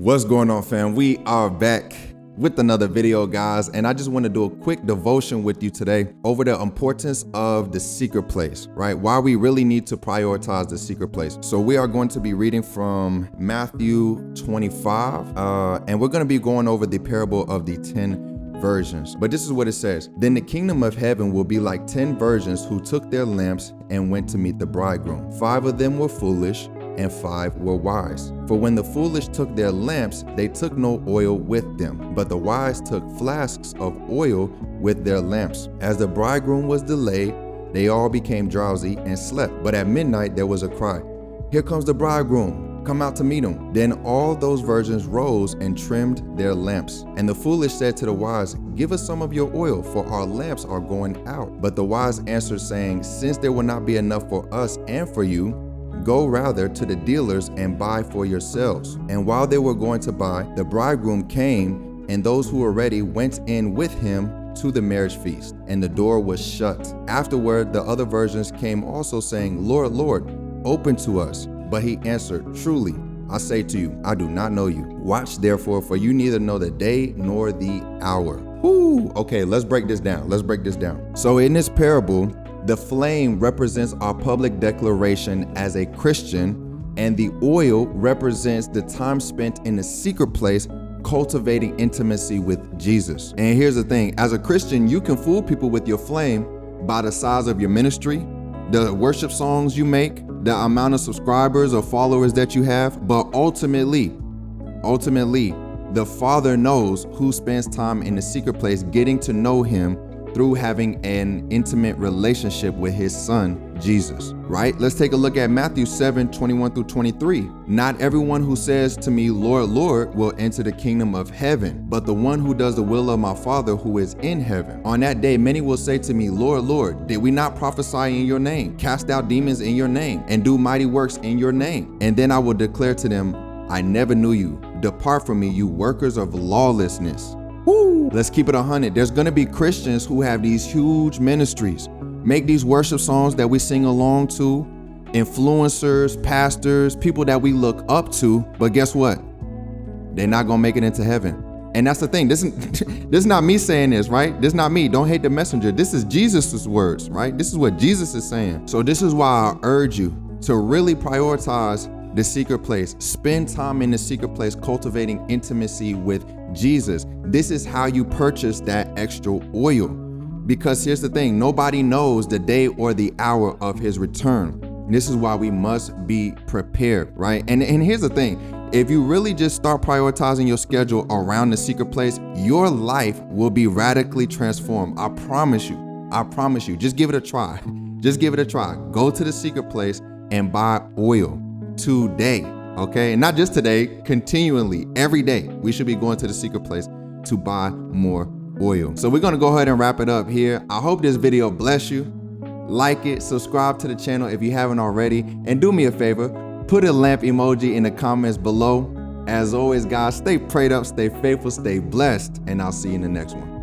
What's going on, fam? We are back with another video, guys, and I just want to do a quick devotion with you today over the importance of the secret place, right? Why we really need to prioritize the secret place. So we are going to be reading from Matthew 25, and we're going to be going over the parable of the 10 virgins. But this is what it says. Then the kingdom of heaven will be like 10 virgins who took their lamps and went to meet the bridegroom. 5 of them were foolish, and 5 were wise. For when the foolish took their lamps, they took no oil with them, but the wise took flasks of oil with their lamps. As the bridegroom was delayed, they all became drowsy and slept. But at midnight there was a cry, "Here comes the bridegroom, come out to meet him." Then all those virgins rose and trimmed their lamps. And the foolish said to the wise, "Give us some of your oil, for our lamps are going out." But the wise answered, saying, "Since there will not be enough for us and for you, go rather to the dealers and buy for yourselves." And while they were going to buy, the bridegroom came, and those who were ready went in with him to the marriage feast, and the door was shut. Afterward, the other virgins came also, saying, "Lord, Lord, open to us." But he answered, "Truly, I say to you, I do not know you. Watch therefore, for you neither know the day nor the hour." Whoo! Okay, let's break this down. So in this parable, the flame represents our public declaration as a Christian, and the oil represents the time spent in the secret place cultivating intimacy with Jesus. And here's the thing, as a Christian, you can fool people with your flame by the size of your ministry, the worship songs you make, the amount of subscribers or followers that you have, but ultimately, the Father knows who spends time in the secret place getting to know him through having an intimate relationship with his son, Jesus, right? Let's take a look at Matthew 7:21-23. "Not everyone who says to me, 'Lord, Lord,' will enter the kingdom of heaven, but the one who does the will of my Father who is in heaven. On that day, many will say to me, 'Lord, Lord, did we not prophesy in your name, cast out demons in your name, and do mighty works in your name?' And then I will declare to them, 'I never knew you. Depart from me, you workers of lawlessness.'" Woo! Let's keep it 100. There's gonna be Christians who have these huge ministries, make these worship songs that we sing along to, influencers, pastors, people that we look up to, but guess what? They're not gonna make it into heaven. And that's the thing. This is not me saying this, right? This is not me. Don't hate the messenger. This is Jesus's words, right? This is what Jesus is saying. So this is why I urge you to really prioritize the secret place. Spend time in the secret place cultivating intimacy with Jesus. This is how you purchase that extra oil. Because here's the thing, nobody knows the day or the hour of his return. This is why we must be prepared, right? And here's the thing, if you really just start prioritizing your schedule around the secret place, your life will be radically transformed. I promise you, just give it a try. Go to the secret place and buy oil today. Okay, and not just today, continually, every day, we should be going to the secret place to buy more oil. So we're gonna go ahead and wrap it up here. I hope this video bless you. Like it, subscribe to the channel if you haven't already, and do me a favor, put a lamp emoji in the comments below. As always, guys, stay prayed up, stay faithful, stay blessed, and I'll see you in the next one.